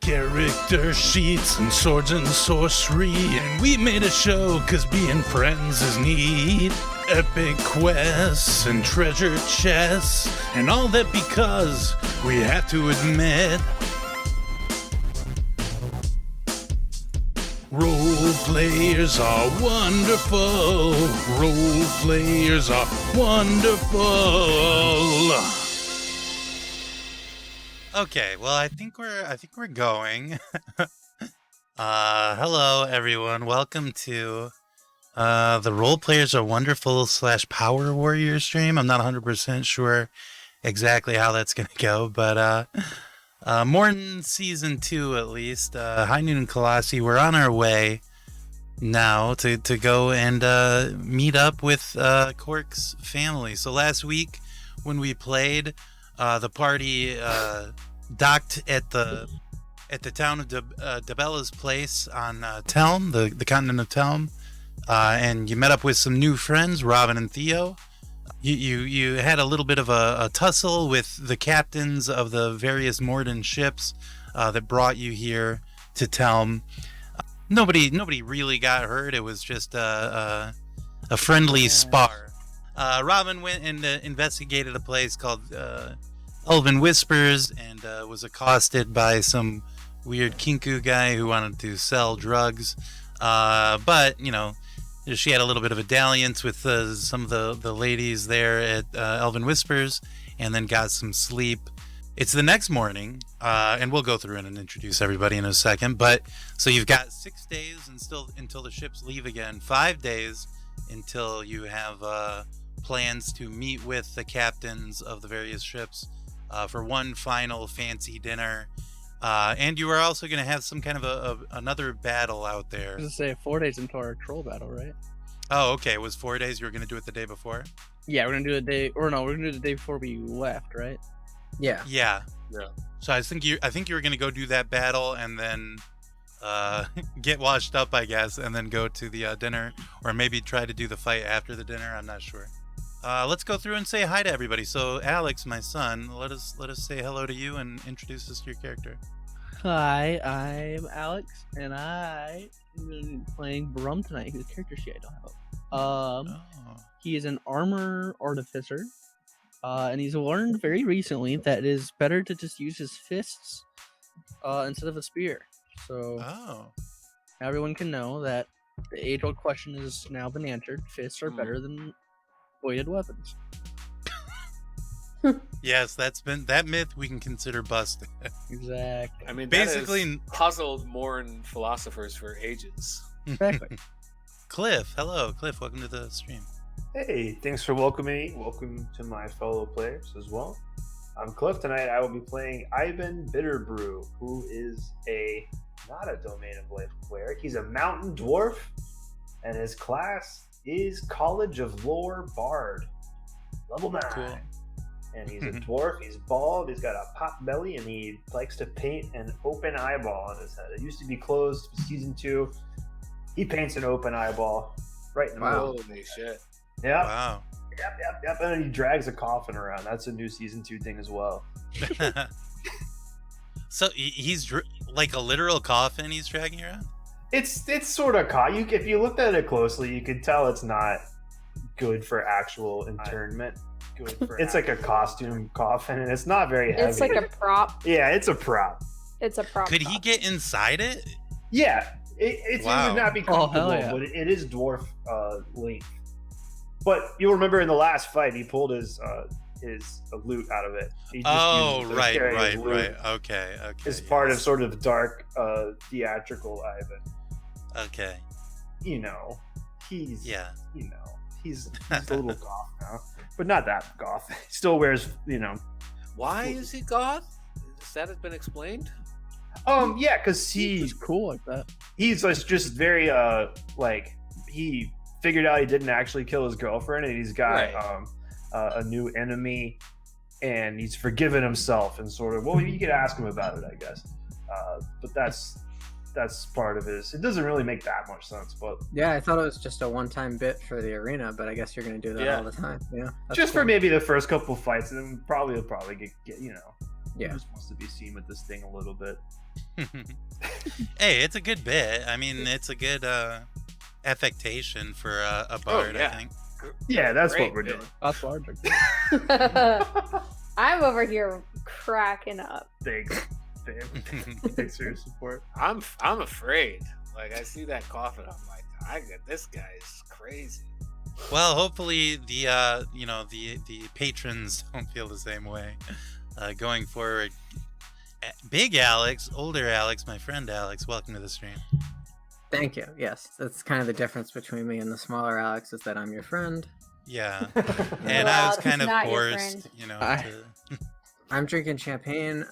Character sheets and swords and sorcery, and we made a show cause being friends is neat. Epic quests and treasure chests, and all that because we have to admit role players are wonderful. Role players are wonderful. Okay, well, I think we're going. Hello, everyone. Welcome to the Role Players Are Wonderful / Power Warrior stream. I'm not 100% sure exactly how that's going to go, but Morn Season 2, at least. High Noon and Colossi, we're on our way now to go and meet up with Cork's family. So last week, when we played, the party docked at the town of Debella's place on Telm, the continent of Telm, and you met up with some new friends, Robin and Theo. You had a little bit of a tussle with the captains of the various Morden ships that brought you here to Telm. Nobody really got hurt. It was just a friendly spar. Robin went and investigated a place called Elven Whispers and was accosted by some weird Kinku guy who wanted to sell drugs. But, you know, she had a little bit of a dalliance with some of the ladies there at Elven Whispers and then got some sleep. It's the next morning, and we'll go through it and introduce everybody in a second. But so you've got 6 days until the ships leave again, 5 days until you have plans to meet with the captains of the various ships for one final fancy dinner. And you are also going to have some kind of another battle out there. I was going to say 4 days into our troll battle, right? Oh, okay. It was 4 days. You were going to do it the day before? Yeah, we're going to do we're going to do the day before we left, right? Yeah. So I think you were going to go do that battle and then get washed up, I guess, and then go to the dinner, or maybe try to do the fight after the dinner. I'm not sure. Let's go through and say hi to everybody. So, Alex, my son, let us say hello to you and introduce us to your character. Hi, I'm Alex, and I am playing Brum tonight. Whose character sheet I don't have. He is an armor artificer, and he's learned very recently that it is better to just use his fists instead of a spear. So, everyone can know that the age-old question has now been answered. Fists are better than weighted weapons. Yes, that myth we can consider busted. Exactly. I mean, basically that has puzzled Morn philosophers for ages. Exactly. Cliff, hello. Cliff, welcome to the stream. Hey, thanks for welcoming me. Welcome to my fellow players as well. I'm Cliff. Tonight I will be playing Ivan Bitterbrew, who is not a Domain of Life cleric. He's a mountain dwarf, and his class is College of Lore Bard, level 9. Cool. And he's a dwarf, he's bald, he's got a pot belly, and he likes to paint an open eyeball on his head. It used to be closed for season 2. He paints an open eyeball right in the middle. Holy shit. Yep. Wow. Yep. And he drags a coffin around. That's a new season 2 thing as well. So he's like a literal coffin he's dragging around? It's sort of if you looked at it closely, you could tell it's not good for actual internment. It's like a costume coffin, and it's not very heavy. It's like a prop. Yeah, it's a prop. It's a prop. Could he get inside it? Yeah, it would not be comfortable, but it is dwarf length. But you'll remember in the last fight, he pulled his loot out of it. Right. Okay. It's part of sort of dark theatrical Ivan. Okay. You know, he's a Yeah. little goth now, but not that goth. He still wears, Why is he goth? Has that been explained? Yeah, because He's cool like that. He's just very he figured out he didn't actually kill his girlfriend, and he's got a new enemy, and he's forgiven himself, and sort of, well, you could ask him about it, I guess. But that's part of his. It doesn't really make that much sense, but yeah, I thought it was just a one-time bit for the arena, but I guess you're going to do that all the time. Yeah, just for maybe the first couple fights, and then he'll probably get Yeah, he just wants to be seen with this thing a little bit. Hey, it's a good bit. I mean, it's a good affectation for a bard, yeah. I think. Yeah, that's Great what we're bit. doing. That's large. I'm over here cracking up. Thanks, babe. Thanks for your support. I'm afraid. Like I see that coffin, I'm like, this guy is crazy. Well, hopefully the the patrons don't feel the same way going forward. Big Alex, older Alex, my friend Alex, welcome to the stream. Thank you. Yes, that's kind of the difference between me and the smaller Alex is that I'm your friend. Yeah, and I was Well, kind of not your forced, friend. to... I'm drinking champagne.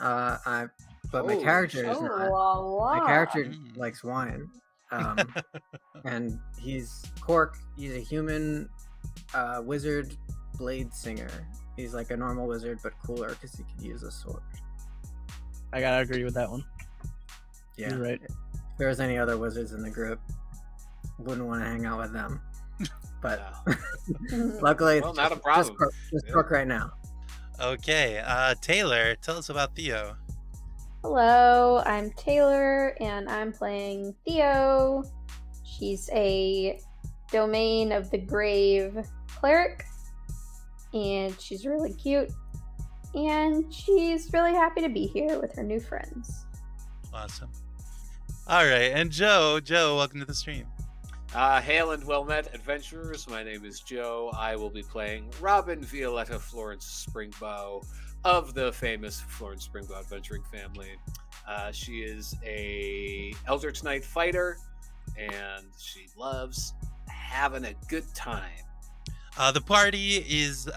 But my character is not. My character Mm. likes wine. And he's Cork. He's a human wizard blade singer. He's like a normal wizard, but cooler because he could use a sword. I gotta agree with that one. Yeah. You're right. If there was any other wizards in the group, wouldn't want to hang out with them. But luckily, Well, not a just problem. Just Yeah. Cork right now. Okay, Taylor, tell us about Theo. Hello, I'm Taylor, and I'm playing Theo. She's a Domain of the Grave cleric, and she's really cute, and she's really happy to be here with her new friends. Awesome. All right, and Joe, welcome to the stream. Hail and well met, adventurers. My name is Joe. I will be playing Robin Violetta Florence Springbow of the famous Florence Springbow adventuring family. She is a Eldritch Knight fighter, and she loves having a good time. The party is,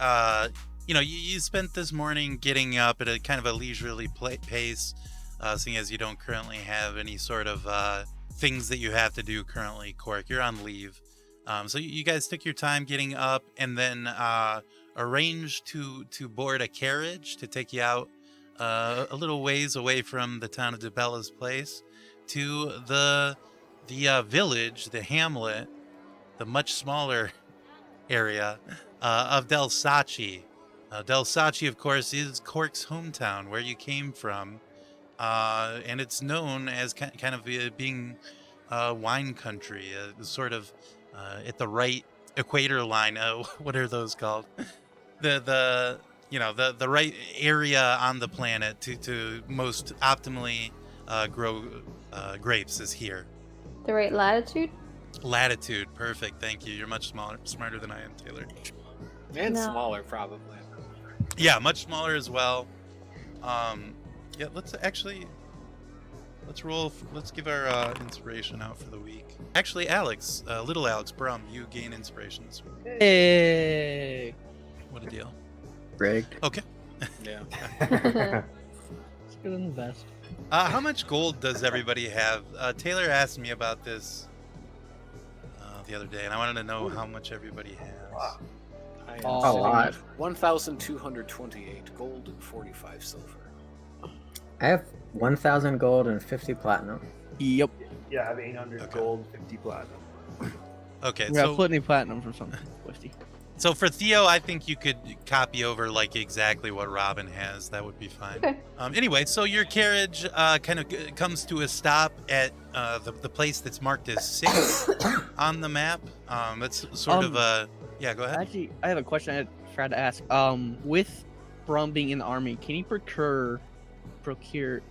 you spent this morning getting up at a kind of a leisurely pace, seeing as you don't currently have any sort of things that you have to do currently, Cork. You're on leave. So you guys took your time getting up and then arranged to board a carriage to take you out a little ways away from the town of DeBella's Place to the village, the hamlet, the much smaller area of Del Saci. Del Saci, of course, is Cork's hometown, where you came from. And it's known as kind of being wine country, sort of at the right equator line. What are those called? The right area on the planet to most optimally grow grapes is here. The right latitude? Latitude, perfect. Thank you. You're much smarter than I am, Taylor. And No. smaller, probably. Yeah, much smaller as well. Yeah, let's roll. Let's give our inspiration out for the week. Actually, Alex, little Alex Brum, you gain inspiration this week. Hey. What a deal. Rigged. Okay. Yeah. It's good and the best. How much gold does everybody have? Taylor asked me about this the other day, and I wanted to know how much everybody has. Wow. I am A sitting lot. at 1,228 gold and 45 silver. I have 1,000 gold and 50 platinum. Yep. Yeah, I have 800 Okay. gold, 50 platinum. Okay, We got so plenty of platinum for something. Swifty. so for Theo, I think you could copy over like exactly what Robin has. That would be fine. Okay. Anyway, so your carriage kind of comes to a stop at the place that's marked as 6 on the map. It's sort of a... Yeah, go ahead. Actually, I have a question I forgot to ask. With Brum being in the army, can he procure,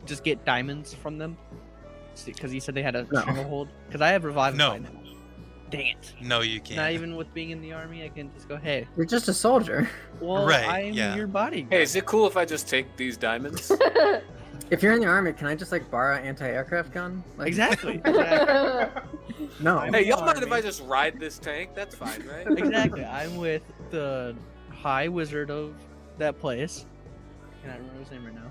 just get diamonds from them? Because he said they had a No. stranglehold. Because I have revived No. by now. Dang it. No, you can't. Not even with being in the army, I can just go, hey, You're just a soldier. well, Right, I'm yeah. your bodyguard. Hey, is it cool if I just take these diamonds? If you're in the army, can I just like borrow an anti-aircraft gun? Like, Exactly. Exactly. No. Hey, y'all mind if Army. I just ride this tank? That's fine, right? Exactly. I'm with the high wizard of that place. Can I remember his name right now?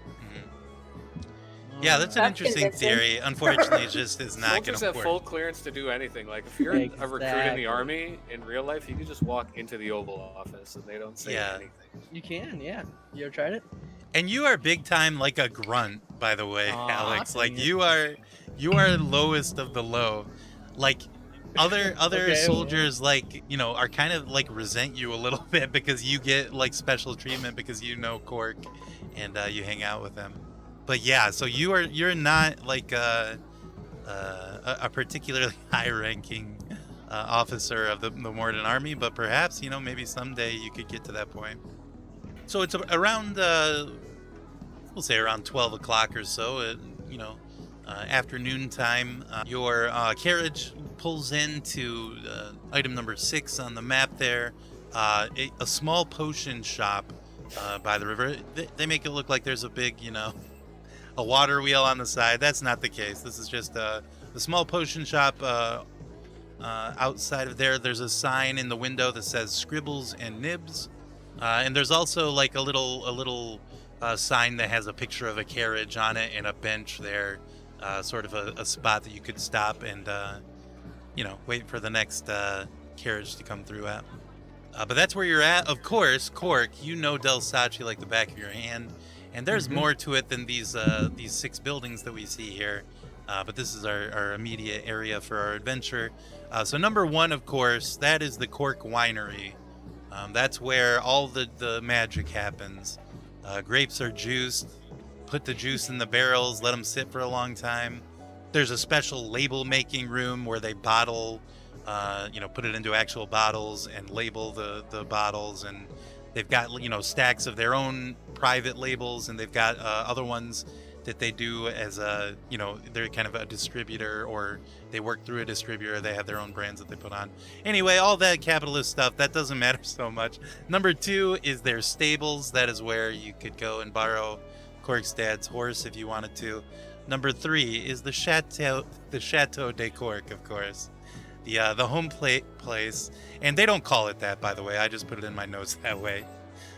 Mhm. Yeah, that's an That's interesting convincing. theory. Unfortunately, it just is not going Soldiers to have work. full clearance to do anything. Like, if you're a recruit in Exactly. the army, in real life, you can just walk into the Oval Office and they don't say Yeah. anything. You can, yeah. You ever tried it? And you are big time like a grunt, by the way, Aw, Alex. Like dang it. you are lowest of the low. Like other Okay, soldiers are kind of like resent you a little bit because you get like special treatment because you know Cork and you hang out with them. but yeah, so you're not like a particularly high-ranking officer of the Morn army, but perhaps maybe someday you could get to that point. So it's around we'll say around 12 o'clock or so. Afternoon time. Your carriage pulls into item number 6 on the map there. A small potion shop by the river. They make it look like there's a big, a water wheel on the side. That's not the case. This is just a small potion shop. Outside of there, there's a sign in the window that says Scribbles and Nibs. And there's also like a little sign that has a picture of a carriage on it and a bench there. Sort of a spot that you could stop and, wait for the next carriage to come through at. But that's where you're at. Of course, Cork, Del Sachi like the back of your hand. And there's more to it than these 6 buildings that we see here. But this is our immediate area for our adventure. So number 1, of course, that is the Cork Winery. That's where all the magic happens. Grapes are juiced. Put the juice in the barrels, let them sit for a long time. There's a special label making room where they bottle, put it into actual bottles and label the bottles. And they've got, stacks of their own private labels, and they've got other ones that they do as they're kind of a distributor, or they work through a distributor. They have their own brands that they put on. Anyway, all that capitalist stuff, that doesn't matter so much. Number 2 is their stables. That is where you could go and borrow Cork's dad's horse if you wanted to. Number 3 is the Chateau de Cork, of course. The home place. And they don't call it that, by the way. I just put it in my notes that way.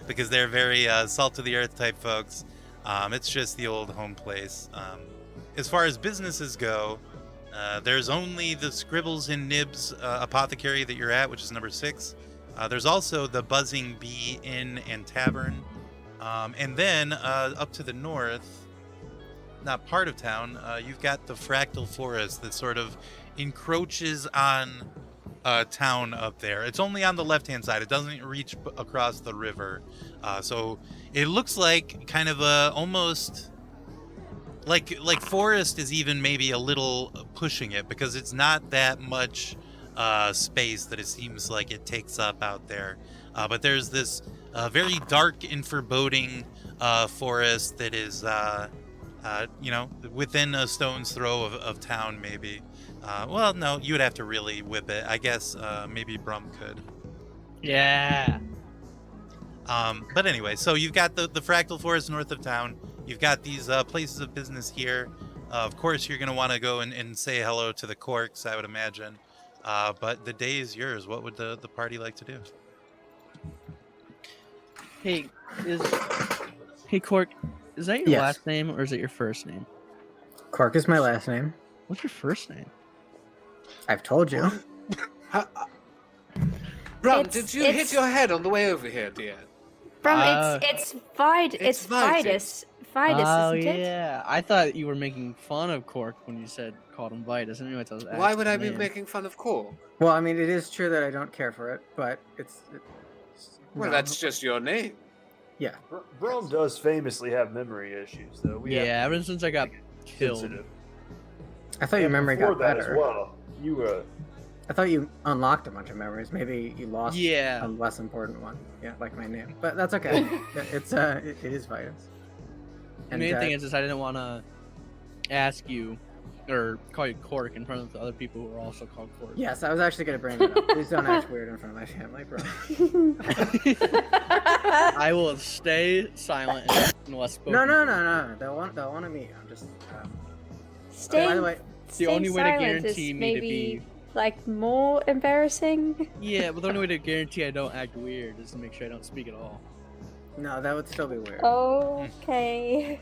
Because they're very salt of the earth type folks. It's just the old home place. As far as businesses go, there's only the Scribbles and Nibs apothecary that you're at, which is number 6. There's also the Buzzing Bee Inn and Tavern. And then up to the north, not part of town, you've got the Fractal Forest that sort of encroaches on town up there. It's only on the left-hand side. It doesn't reach across the river. So it looks like kind of almost like forest is even maybe a little pushing it, because it's not that much space that it seems like it takes up out there. But there's this very dark and foreboding forest that is, within a stone's throw of town, maybe. Well, no, you would have to really whip it. I guess maybe Brum could. Yeah. But anyway, so you've got the Fractal Forest north of town. You've got these places of business here. Of course, you're going to want to go and say hello to the Corks, I would imagine. But the day is yours. What would the party like to do? Hey, Cork, is that your Yes. last name or is it your first name? Cork is my last name. What's your first name? I've told you. Brum, It's- did you it's- hit your head on the way over here, dear? From It's Vitis, Vitis, Oh isn't it? yeah, I thought you were making fun of Cork when you called him Vitus. Anyway, Why would I be making fun of Cork? Well, I mean, it is true that I don't care for it, but it's Well, no. that's just your name. Yeah. Brom does famously have memory issues, though. We have Yeah, to ever since I got be killed. sensitive. I thought your And memory before got that better. as well. You I thought you unlocked a bunch of memories. Maybe you lost Yeah. a less important one. Yeah, like my name. But that's okay. It is Vitus. The main thing is I didn't want to ask you or call you Cork in front of the other people who are also called Cork. Yes, I was actually going to bring that up. Please don't act weird in front of my family, bro. I will stay silent unless spoken. No. They'll want to meet. I'm just. Staying, By the way, the only way to silent is guarantee me to maybe be like more embarrassing. yeah, but the only way to guarantee I don't act weird is to make sure I don't speak at all. no, that would still be weird. Okay.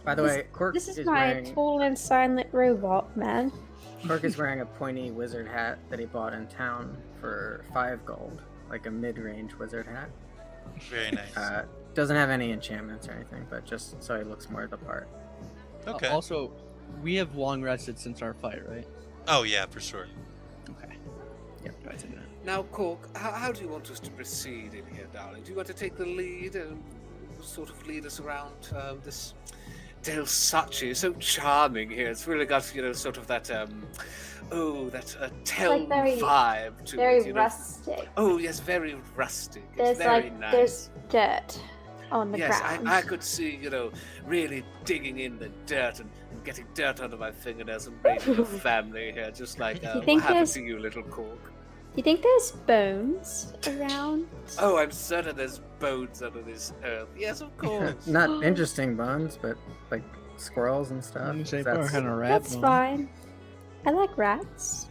By the way, Cork This is is my wearing tall and silent robot, man. Cork is wearing a pointy wizard hat that he bought in town for 5 gold, like a mid-range wizard hat. Very nice. Doesn't have any enchantments or anything, but just so he looks more the part. Okay. Also, we have long rested since our fight, right? Oh, yeah, for sure. Okay. Yep. Go ahead and do that. Now, Cork, how do you want us to proceed in here, darling? Do you want to take the lead and sort of lead us around this Del Sachi, so charming here. It's really got, sort of that, Tell like very- vibe to Very it, rustic. Oh, yes, very rustic. It's There's very like nice. there's dirt on the Yes, ground. I could see, really digging in the dirt and getting dirt under my fingernails and raiding a family here, just like You what think happened there's- to you, little Cork. You think there's bones around? Oh, I'm certain there's bones under this earth. Yes, of course. Not interesting bones, but like squirrels and stuff. I'm gonna say That's- probably kind of rat. That's bone. fine. I like rats.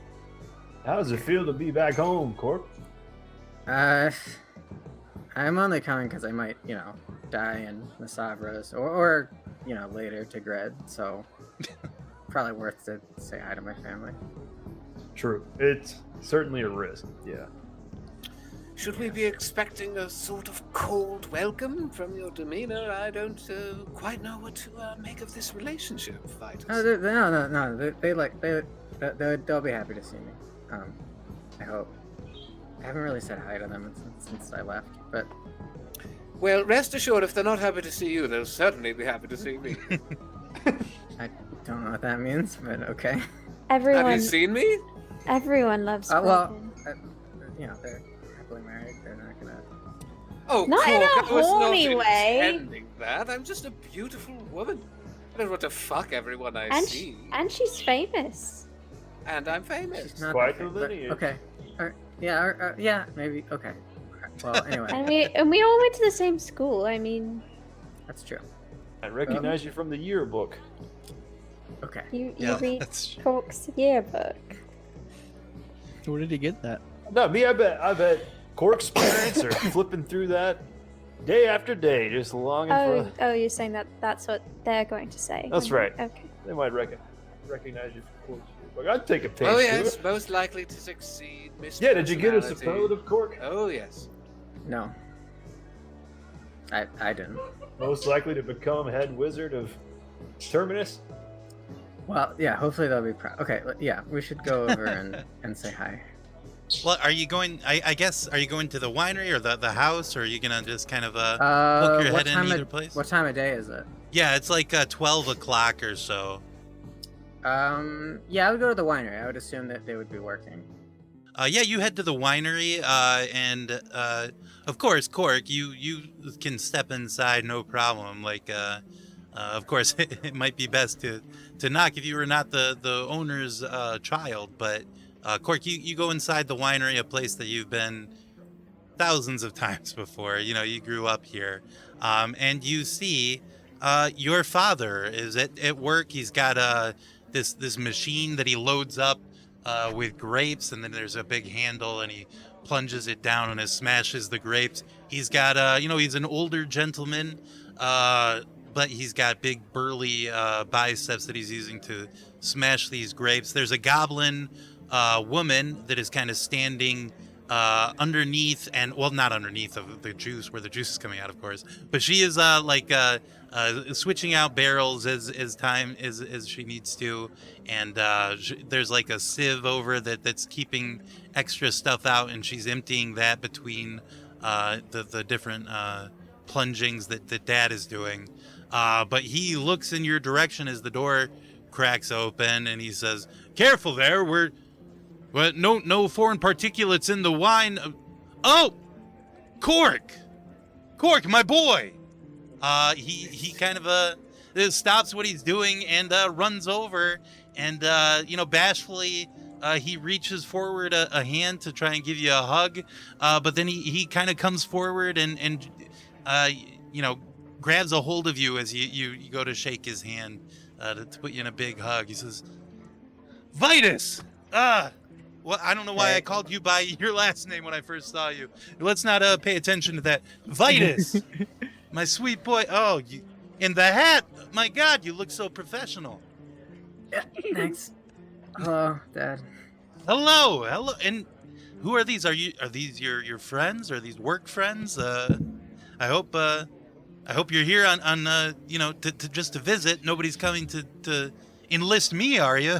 How does it feel to be back home, Cork? I'm only coming because I might, die in the Savras or later to Gred. So probably worth to say hi to my family. True. It's certainly a risk. Yeah. Should we be expecting a sort of cold welcome from your demeanor? I don't quite know what to make of this relationship, Vitis. No, they'll be happy to see me. I hope. I haven't really said hi to them since I left, but Well, rest assured, if they're not happy to see you, they'll certainly be happy to see me. I don't know what that means. But okay. Everyone, Have you seen me? everyone loves Well, Robin. they're happily married. They're not gonna. Oh, Not in Cork, a I was horny not way. intending that. I'm just a beautiful woman. I don't want to fuck everyone I and see. and she's famous. And I'm famous. She's not Quite that the big, but lineage. okay. Yeah, maybe. Okay. Well, anyway, And we all went to the same school. I mean, that's true. I recognize you from the yearbook. Okay. you Yeah, read that's- Cork's yearbook. Where did he get that? No, me, I bet Cork's parents are flipping through that day after day, just longing for. Oh, you're saying that's what they're going to say. That's right. Okay. They might recognize you from Cork's yearbook. I'd take a page. Oh, to yes, it. most likely to succeed. Miss Yeah, did you get a Personality. superlative, Cork? Oh, yes. No. I didn't. Most likely to become head wizard of Terminus? Well, yeah. Hopefully they'll be proud. Okay. Yeah, we should go over and say hi. Well, are you going? I guess are you going to the winery or the house, or are you gonna just kind of poke your What head in time either of place? what time of day is it? Yeah, it's like 12 o'clock or so. Yeah, I would go to the winery. I would assume that they would be working. Yeah, you head to the winery, and of course, Cork, you can step inside, no problem. Like, of course, it might be best to knock if you were not the owner's child, but Cork, you go inside the winery, a place that you've been thousands of times before. You grew up here, and you see your father is at work. He's got this machine that he loads up with grapes, and then there's a big handle, and he plunges it down and it smashes the grapes. He's got he's an older gentleman, but he's got big burly biceps that he's using to smash these grapes. There's a goblin woman that is kind of standing underneath, and well, not underneath of the juice, where the juice is coming out, of course, but she is switching out barrels as she needs to, and there's like a sieve over that's keeping extra stuff out, and she's emptying that between the different plungings that Dad is doing. But he looks in your direction as the door cracks open, and he says, "Careful there, no foreign particulates in the wine." Oh, Cork, my boy. He kind of stops what he's doing and runs over, and bashfully he reaches forward a hand to try and give you a hug, but then he kind of comes forward and grabs a hold of you as you go to shake his hand to put you in a big hug. He says, "Vitis, well, I don't know why I called you by your last name when I first saw you. Let's not pay attention to that. Vitis, my sweet boy. Oh, you, in the hat. My God, you look so professional." Yeah, thanks. Hello, Dad. Hello. And who are these? Are these your friends? Are these work friends? I hope you're here on to just to visit. Nobody's coming to enlist me, are you?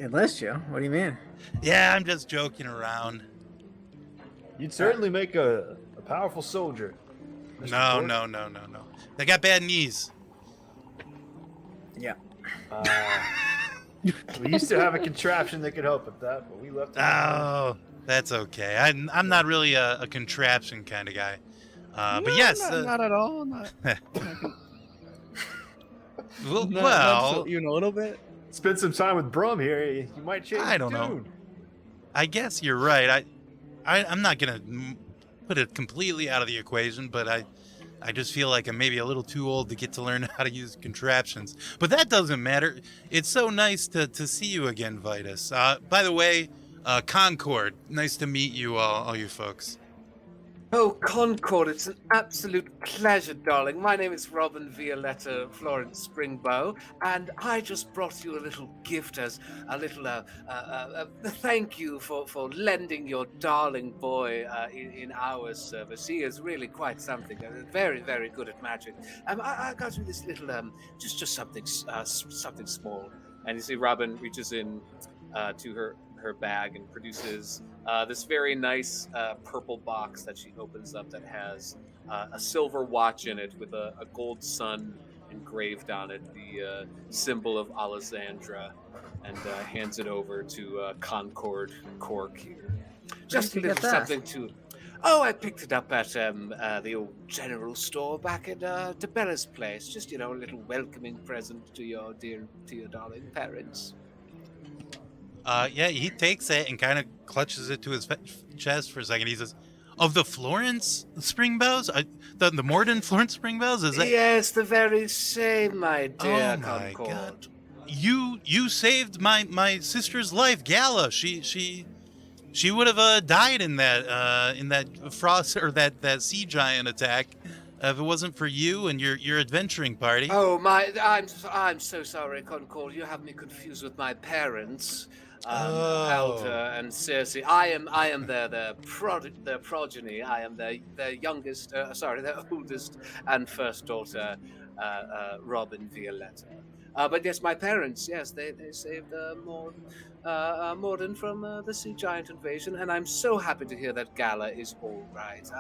Enlist you? What do you mean? Yeah, I'm just joking around. You'd certainly make a powerful soldier. Mr. No. Cork. They got bad knees. Yeah. We used to have a contraption that could help with that, but we left it. Oh, that's okay. I'm not really a contraption kind of guy. But yes. Not at all. Not well, even a little bit. Spend some time with Brum here. You might change. I don't know. I guess you're right. I'm not gonna put it completely out of the equation, but I just feel like I'm maybe a little too old to get to learn how to use contraptions. But that doesn't matter. It's so nice to see you again, Vitis. By the way, Concord, nice to meet you all you folks. Oh, Concord, it's an absolute pleasure, darling. My name is Robin Violetta Florence Springbow, and I just brought you a little gift as a little thank you for lending your darling boy in our service. He is really quite something. Very, very good at magic. I got you this little, just something small. And you see Robin reaches in to her bag and produces this very nice purple box that she opens up that has a silver watch in it with a gold sun engraved on it, the symbol of Alessandra, and hands it over to Concord Cork here. Just a little something to... Oh, I picked it up at the old general store back at DeBella's place. Just, a little welcoming present to your darling parents. Yeah, he takes it and kind of clutches it to his chest for a second. He says, "Of the Florence Springbows? The Morden Florence Springbows? Is that?" Yes, the very same, my dear my Concord. God. You saved my sister's life, Gala. She would have died in that frost or that sea giant attack if it wasn't for you and your adventuring party. Oh I'm so sorry, Concord. You have me confused with my parents. Alta and Circe. I am their progeny. I am their youngest, their oldest and first daughter, Robin Violetta. But yes, my parents, yes, they saved Morden from the sea giant invasion, and I'm so happy to hear that Gala is all right.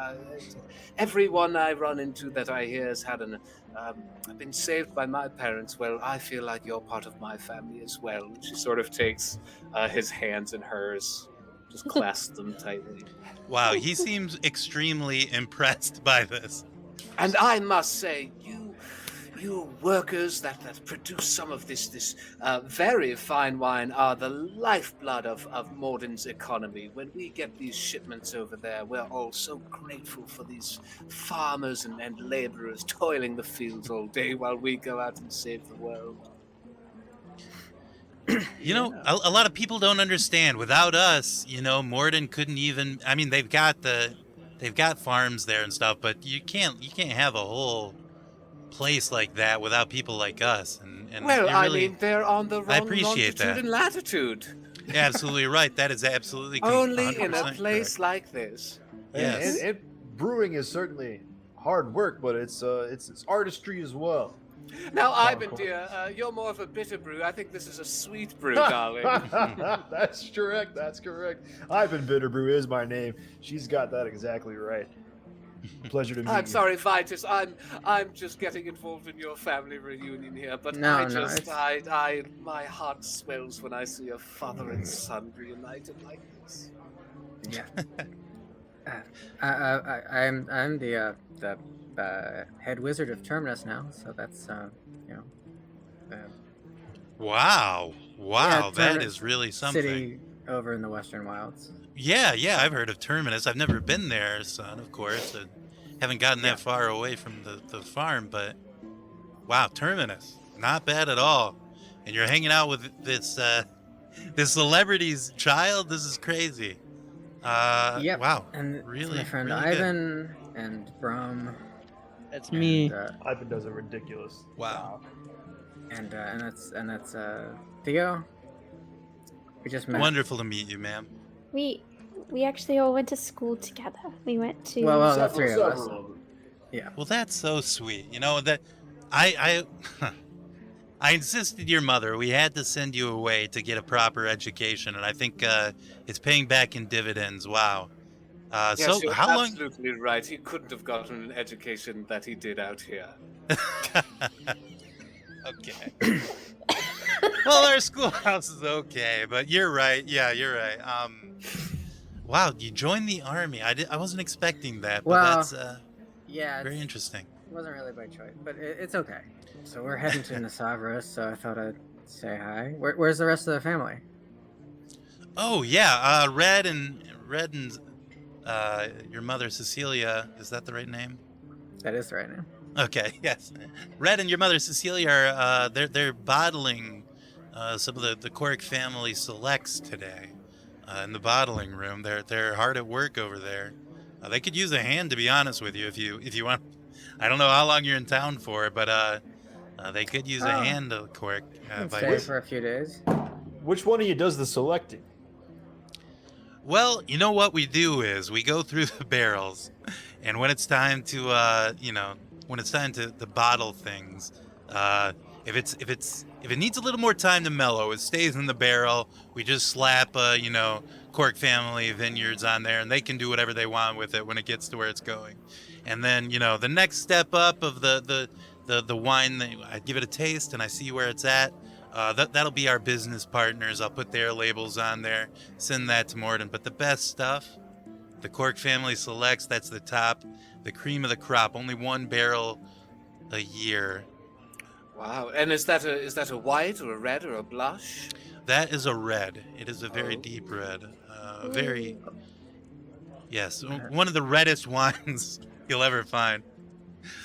Everyone I run into that I hear has had been saved by my parents. Well, I feel like you're part of my family as well. She sort of takes his hands in hers, just clasps them tightly. Wow, he seems extremely impressed by this. And I must say, you workers that produce some of this very fine wine are the lifeblood of Morden's economy. When we get these shipments over there, we're all so grateful for these farmers and laborers toiling the fields all day while we go out and save the world. A lot of people don't understand. Without us, Morden couldn't even. I mean, they've got farms there and stuff, but you can't have a whole place like that without people like us. And well, really, I mean, they're on the wrong longitude and latitude. You're absolutely right. That is absolutely only in a 100% place correct. Like this. Yes. And brewing is certainly hard work, but it's artistry as well. Now, Ivan, dear, you're more of a bitter brew. I think this is a sweet brew, darling. That's correct. Ivan Bitterbrew is my name. She's got that exactly right. Pleasure to meet you. I'm sorry, Vitis. I'm just getting involved in your family reunion here, but my heart swells when I see a father and son reunited like this. Yeah. I'm the head wizard of Terminus now, so that's Wow, yeah, that is really something. City over in the Western Wilds. Yeah, I've heard of Terminus. I've never been there, son, of course. I haven't gotten that far away from the farm, but wow, Terminus. Not bad at all. And you're hanging out with this celebrity's child? This is crazy. Yep. Wow. And really, my friend really Ivan and Brum. That's me. Ivan does a ridiculous Wow. And that's Theo. We just met. Wonderful to meet you, ma'am. We actually all went to school together. We went to. Well, the three of us. Yeah. Well, that's so sweet. That I I insisted your mother. We had to send you away to get a proper education, and I think it's paying back in dividends. Wow. Yes, So you're how long? absolutely right. He couldn't have gotten an education that he did out here. Okay. Well, our schoolhouse is okay, but you're right. Yeah, you're right. Wow, you joined the army. I wasn't expecting that, but Well, that's Yeah, very it's- interesting. It wasn't really by choice, but it's okay. So we're heading to Nasavra, so I thought I'd say hi. Where's the rest of the family? Oh yeah, Red and your mother Cecilia. Is that the right name? That is the right name. Okay, yes. Red and your mother Cecilia are they're bottling some of the Cork family selects today in the bottling room. They're hard at work over there. They could use a hand, to be honest with you, if you want. I don't know how long you're in town for, but they could use a Oh. hand, Cork. I'd by- stay for a few days. Which one of you does the selecting? Well, you know what we do is we go through the barrels, and when it's time to when it's time to bottle things, if it needs a little more time to mellow, it stays in the barrel. We just slap Cork Family Vineyards on there, and they can do whatever they want with it when it gets to where it's going. And then the next step up of the wine, I give it a taste and I see where it's at. That'll be our business partners. I'll put their labels on there, send that to Morton. But the best stuff, the Cork Family Selects, that's the top, the cream of the crop. Only one barrel a year. Wow. And is that a white or a red or a blush? That is a red. It is a very Oh. deep red. Very, yes, one of the reddest wines you'll ever find.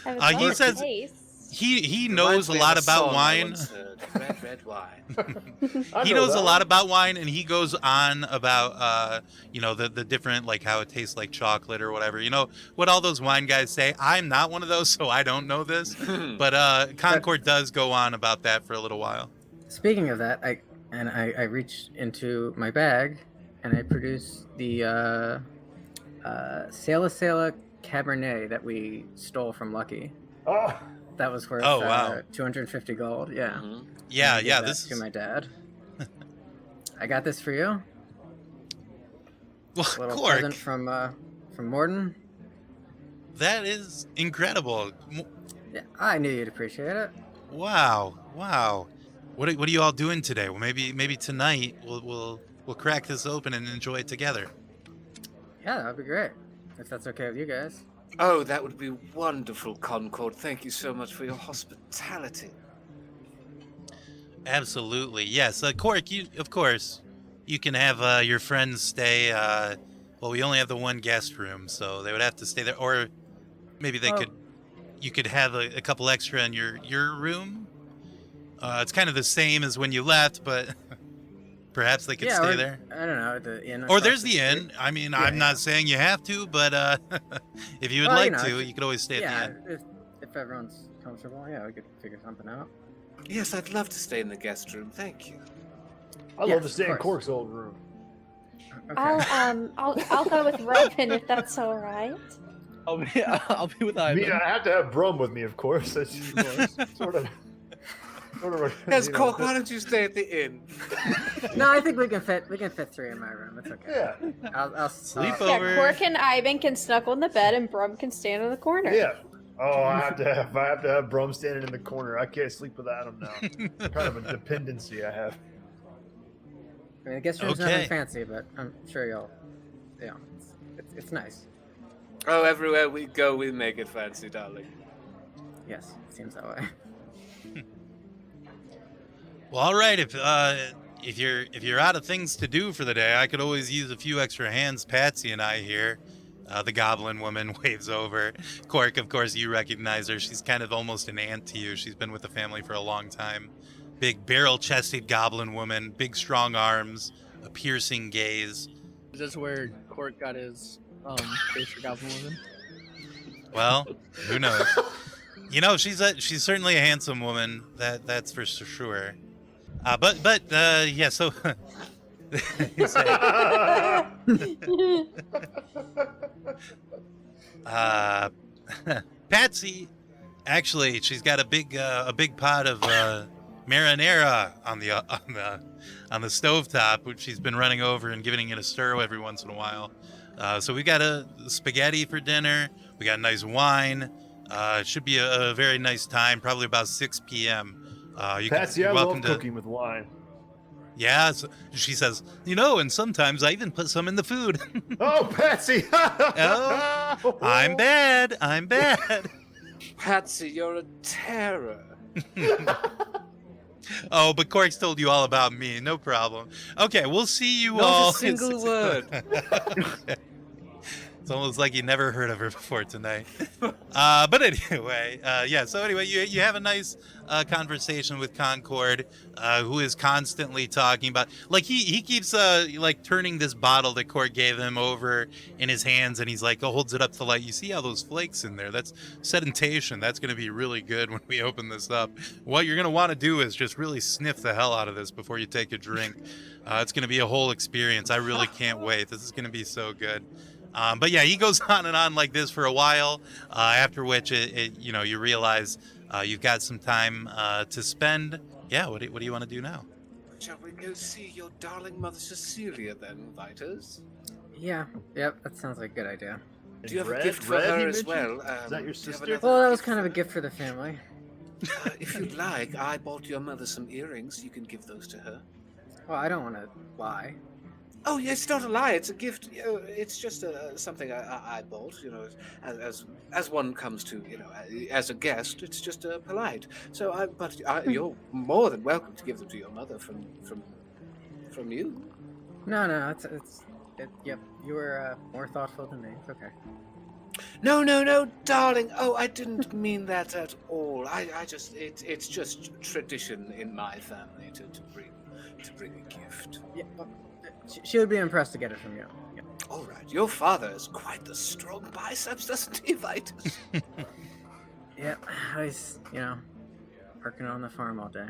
I would He love to says- taste. He Reminds knows a me of lot about song I wine. once heard. Red, red wine. I He know knows that a lot one. about wine, and he goes on about the different, like how it tastes like chocolate or whatever. You know what all those wine guys say. I'm not one of those, so I don't know this. But Concord does go on about that for a little while. Speaking of that, I reach into my bag and I produce the Sela Cabernet that we stole from Lucky. Oh, That was worth Oh, wow. 250 gold. Yeah. Mhm. Yeah, I gave yeah. that This to is my dad. I got this for you. well, A little Cork. present from Morton. That is incredible. Yeah, I knew you'd appreciate it. Wow. What are you all doing today? Well, maybe tonight we'll crack this open and enjoy it together. Yeah, that'd be great. If that's okay with you guys. Oh, that would be wonderful, Concord. Thank you so much for your hospitality. Absolutely, yes. Cork, of course, you can have your friends stay. Well, we only have the one guest room, so they would have to stay there, or maybe Oh. you could have a couple extra in your room. It's kind of the same as when you left, but perhaps they could Yeah, stay or- there. I don't know, the inn. Or across there's the the street. inn. I mean, Yeah, I'm yeah. not saying you have to, but if you would Well, like if to, you could always stay Yeah, at the inn. if everyone's comfortable, yeah, we could figure something out. Yes, I'd love to stay in the guest room. Thank you. I Yes, love to of stay in course. Cork's old room. Okay. I'll go with Robin if that's all right. I'll be with I Ivan. mean, I have to have Brum with me, of course. That's sort of. Yes, you know, Cork, why don't you stay at the inn? No, I think we can fit three in my room. It's okay. Yeah, I'll Sleep Yeah, over. Cork and Ivan can snuggle in the bed, and Brum can stand in the corner. yeah. Oh, I have to have Brum standing in the corner. I can't sleep without him now. Kind of a dependency I have. I mean, the guest room's Okay. nothing fancy, but I'm sure you'll, it's nice. Oh, everywhere we go, we make it fancy, darling. Yes, it seems that way. Well, all right. If you're out of things to do for the day, I could always use a few extra hands. Patsy and I here. The goblin woman waves over. Cork, of course, you recognize her. She's kind of almost an aunt to you. She's been with the family for a long time. Big barrel-chested goblin woman, big strong arms, a piercing gaze. Is this where Cork got his face for Goblin Woman? Well, who knows? You know, she's certainly a handsome woman. That's for sure. But yeah. So you say, Patsy, actually, she's got a big pot of marinara on the stovetop, which she's been running over and giving it a stir every once in a while. So we got a spaghetti for dinner. We got nice wine. It should be a very nice time. Probably about 6 p.m. Patsy, you're I welcome love to. cooking with wine. Yeah, she says, and sometimes I even put some in the food. Oh, Patsy! Oh, I'm bad. Patsy, you're a terror. Oh, but Cork's told you all about me. No problem. Okay, we'll see you Not all. a single word. It's almost like you never heard of her before tonight. But anyway, so anyway, you have a nice conversation with Concord, who is constantly talking about, like, he keeps like turning this bottle that Cork gave him over in his hands, and he's like, holds it up to the light. You see all those flakes in there? That's sedimentation. That's going to be really good when we open this up. What you're going to want to do is just really sniff the hell out of this before you take a drink. It's going to be a whole experience. I really can't wait. This is going to be so good. But yeah, he goes on and on like this for a while, after which you realize you've got some time to spend. Yeah, what do you want to do now? Shall we go see your darling mother Cecilia then, Vitis? Yeah, yep, that sounds like a good idea. Do you have Red- a gift for Red, her you as mentioned? well? Is that your do you have sister? another Well, that was gift kind of a for gift for the family. her? If you'd like, I bought your mother some earrings. You can give those to her. Well, I don't want to lie. Oh, yeah, it's not a lie. It's a gift. It's just something I bought. As one comes to, as a guest, it's just polite. So, you're more than welcome to give them to your mother from you. No, yep, you were more thoughtful than me. It's okay. No, darling. Oh, I didn't mean that at all. It's just tradition in my family to bring a gift. Yeah, well, she would be impressed to get it from you. Yeah. All right, your father has quite the strong biceps, doesn't he, Vitus? Yeah, he's, working on the farm all day.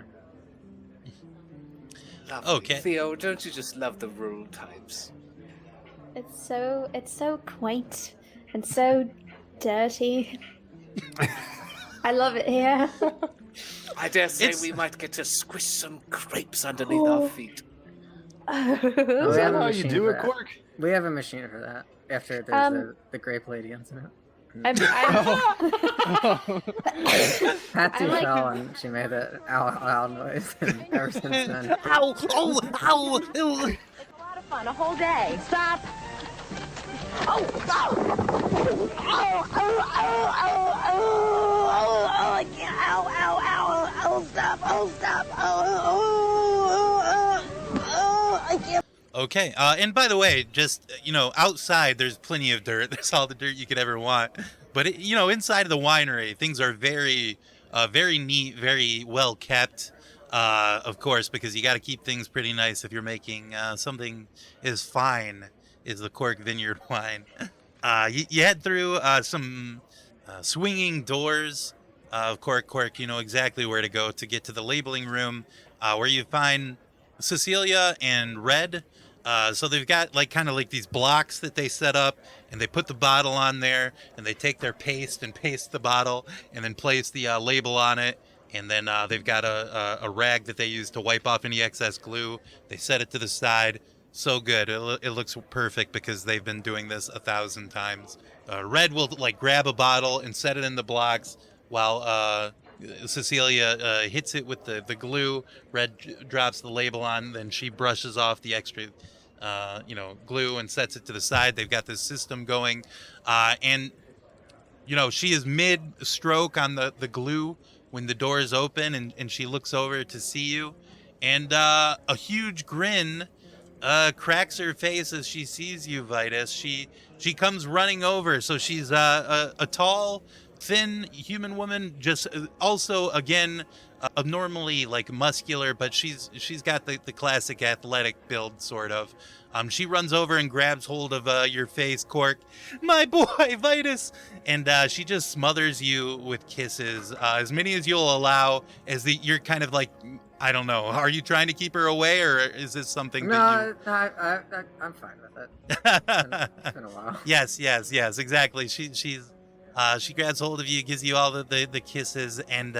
Lovely. Okay. Theo, don't you just love the rural types? It's so quaint and so dirty. I love it here. I dare say It's- we might get to squish some grapes underneath our feet. Is we that have a how you machine do for it, that. Cork? We have a machine for that. After there's the grape lady incident. I'm Patsy I like- fell and she made that owl noise, and ever since then. Ow! Oh! Ow! It's a lot of fun, a whole day. Stop. Oh, I can't. Ow, stop. I can't. Okay, and by the way, just, outside there's plenty of dirt. There's all the dirt you could ever want. But, inside of the winery, things are very, very neat, very well kept, of course, because you got to keep things pretty nice if you're making something as fine as the Cork Vineyard wine. You head through some swinging doors. Cork, you know exactly where to go to get to the labeling room, where you find Cecilia and Red. So they've got kind of these blocks that they set up, and they put the bottle on there, and they take their paste and paste the bottle, and then place the label on it. And then they've got a rag that they use to wipe off any excess glue. They set it to the side. So good. It looks perfect because they've been doing this 1,000 times. Red will grab a bottle and set it in the blocks, while Cecilia hits it with the glue. Red drops the label on, then she brushes off the extra glue and sets it to the side. They've got this system going, and she is mid-stroke on the glue when the doors open, and she looks over to see you, and a huge grin cracks her face as she sees you, Vitis. She comes running over. So she's a tall, thin human woman, just also again abnormally muscular, but she's got the classic athletic build sort of. She runs over and grabs hold of your face, Cork. My boy, Vitis! And she just smothers you with kisses, as many as you'll allow, you're kind of I don't know. Are you trying to keep her away, or is this something that you... No, I'm fine with it. It's been a while. Yes, exactly. She grabs hold of you, gives you all the kisses, and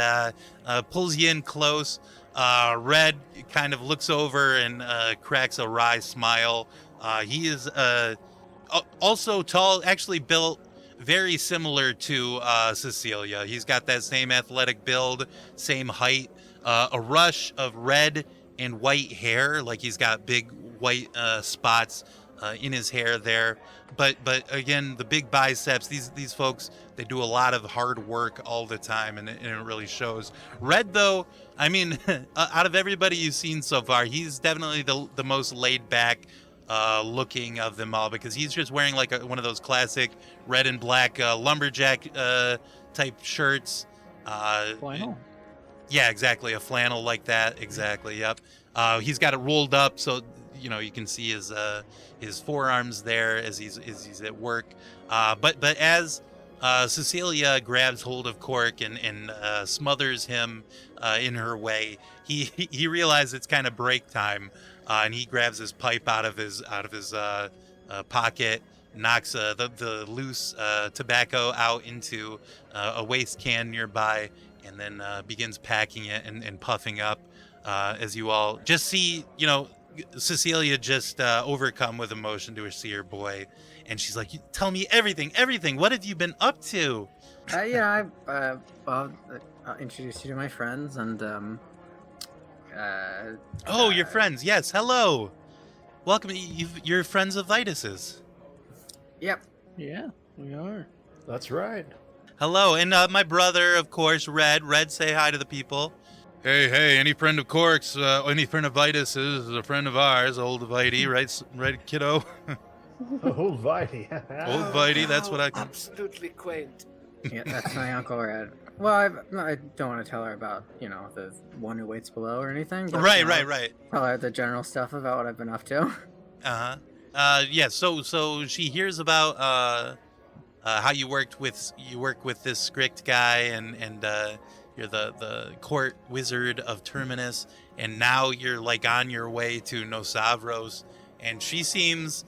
pulls you in close. Red kind of looks over and cracks a wry smile. He is also tall, actually built very similar to Cecilia. He's got that same athletic build, same height. a rush of red and white hair, like he's got big white spots in his hair there. But again, the big biceps. These folks, they do a lot of hard work all the time, and it really shows. Red, though, I mean, out of everybody you've seen so far, he's definitely the most laid back looking of them all, because he's just wearing like one of those classic red and black lumberjack type shirts. Flannel. Yeah, exactly, a flannel like that. Exactly. Yep. He's got it rolled up, so you can see his forearms there as he's at work. But as Cecilia grabs hold of Cork and smothers him in her way, he realizes it's kind of break time, and he grabs his pipe out of his pocket, knocks the loose tobacco out into a waste can nearby, and then begins packing it and puffing up. As you all just see, Cecilia just overcome with emotion to see her boy, and she's like, "Tell me everything. What have you been up to?" I'll introduce you to my friends, and your friends. Yes, hello. Welcome. You're friends of Vitis's. Yep. Yeah, we are. That's right. Hello, and my brother, of course, Red. Red, say hi to the people. Hey, any friend of Cork's, any friend of Vitis's is a friend of ours, old Vity, right, kiddo? Old Vitey. Old Vitey, that's what I can... Absolutely quaint. Yeah, that's my Uncle Red. Well, I don't want to tell her about, the one who waits below or anything. But, Right. Probably the general stuff about what I've been up to. Yeah, so she hears about how you work with this Script guy, and you're the court wizard of Terminus, and now you're like on your way to Nosavros, and she seems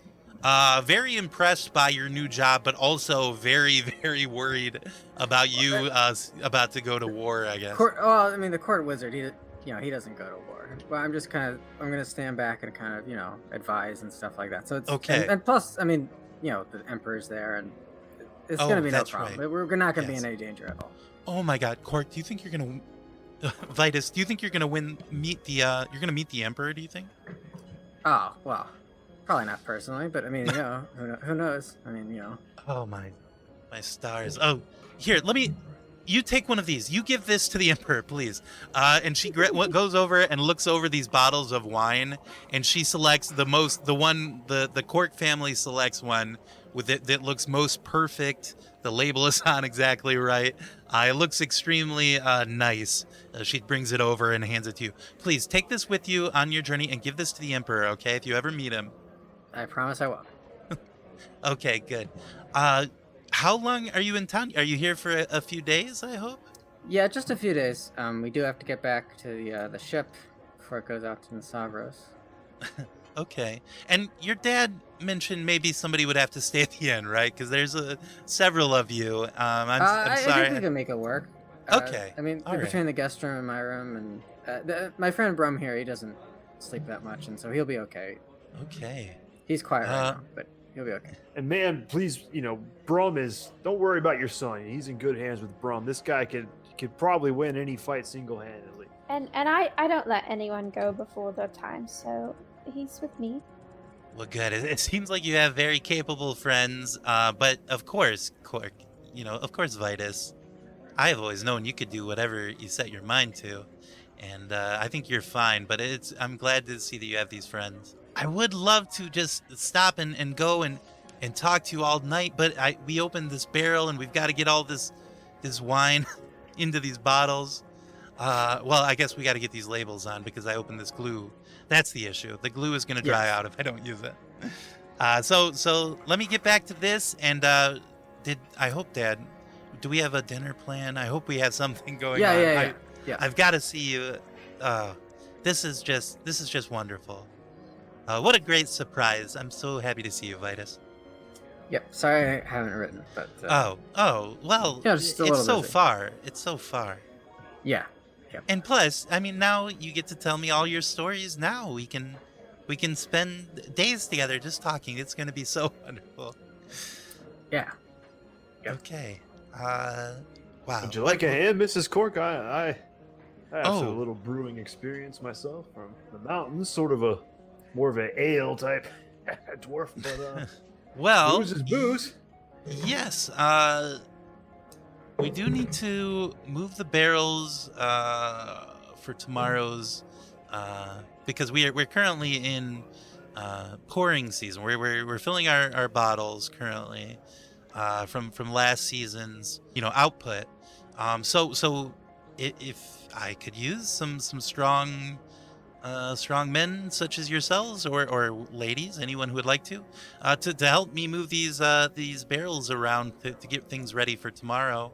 very impressed by your new job, but also very, very worried about you about to go to war, I guess. The court wizard, he doesn't go to war. But I'm just I'm going to stand back and kind of, advise and stuff like that. So it's okay. And plus, the emperor's there, and it's going to be no problem. Right. We're not going to be in any danger at all. Oh my God, Cork! Do you think you're gonna, Vitis? Do you think you're gonna meet the emperor? Do you think? Oh well, probably not personally, but who knows? Oh my stars! Oh, here, you take one of these. You give this to the emperor, please. And she goes over and looks over these bottles of wine, and she selects the Cork family selects one with it that looks most perfect. The label is on exactly right. It looks extremely nice. She brings it over and hands it to you. Please take this with you on your journey and give this to the emperor, okay? If you ever meet him. I promise I will. Okay, good. How long are you in town? Are you here for a few days, I hope? Yeah, just a few days. We do have to get back to the ship before it goes out to Nosavros. Okay. And your dad mentioned maybe somebody would have to stay at the end, right? Because there's several of you. I'm sorry. I think we can make it work. Okay. Between the guest room and my room, and my friend Brum here, he doesn't sleep that much, and so he'll be okay. Okay. He's quiet right now, but he'll be okay. And man, please, Brum don't worry about your son. He's in good hands with Brum. This guy could probably win any fight single-handedly. And I don't let anyone go before their time, so he's with me. Well, good. It seems like you have very capable friends, but of course, Cork, of course, Vitis, I have always known you could do whatever you set your mind to, and I think you're fine, but I'm glad to see that you have these friends. I would love to just stop and go and talk to you all night, but we opened this barrel, and we've got to get all this wine into these bottles. Well, I guess we got to get these labels on because I opened this glue. That's the issue. The glue is going to dry out if I don't use it. So let me get back to this. And I hope, Dad, do we have a dinner plan? I hope we have something going on. Yeah. I've got to see you. This is just wonderful. What a great surprise! I'm so happy to see you, Vitis. Yep. Sorry I haven't written, but. Well. Just it's so far. It's so far. Yeah. Yep. And plus, now you get to tell me all your stories. Now we can spend days together just talking. It's going to be so wonderful. Yeah. Yep. Okay. Wow. Would you like a hand, Mrs. Cork? I have a little brewing experience myself from the mountains, sort of a more of a ale type dwarf, but well, booze is booze. Yes, we do need to move the barrels for tomorrow's because we're currently in pouring season. We're filling our bottles currently from last season's output. So if I could use some strong men such as yourselves or ladies, anyone who would like to help me move these barrels around to get things ready for tomorrow.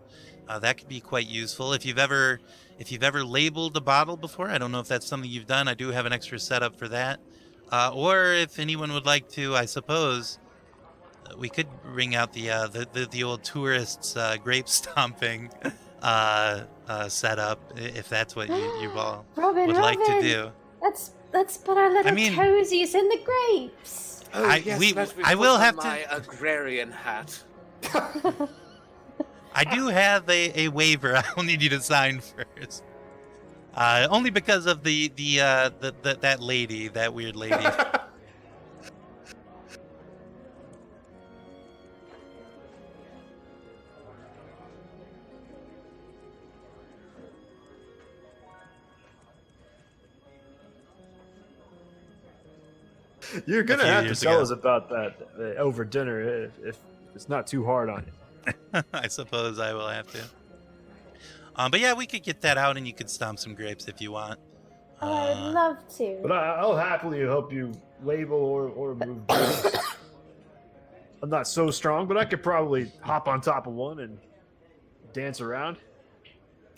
That could be quite useful. If you've ever labeled a bottle before, I don't know if that's something you've done. I do have an extra setup for that. Or if anyone would like to, I suppose we could bring out the old tourists grape stomping setup if that's what you all Robin, like to do. Let's put our little toesies in the grapes. Oh, I will have my agrarian hat. I do have a waiver I will need you to sign first. Only because of that lady, that weird lady. You're gonna have to tell us about that over dinner if it's not too hard on you. I suppose I will have to. But yeah, we could get that out, and you could stomp some grapes if you want. Oh, I'd love to. But I'll happily help you label or move grapes. I'm not so strong, but I could probably hop on top of one and dance around.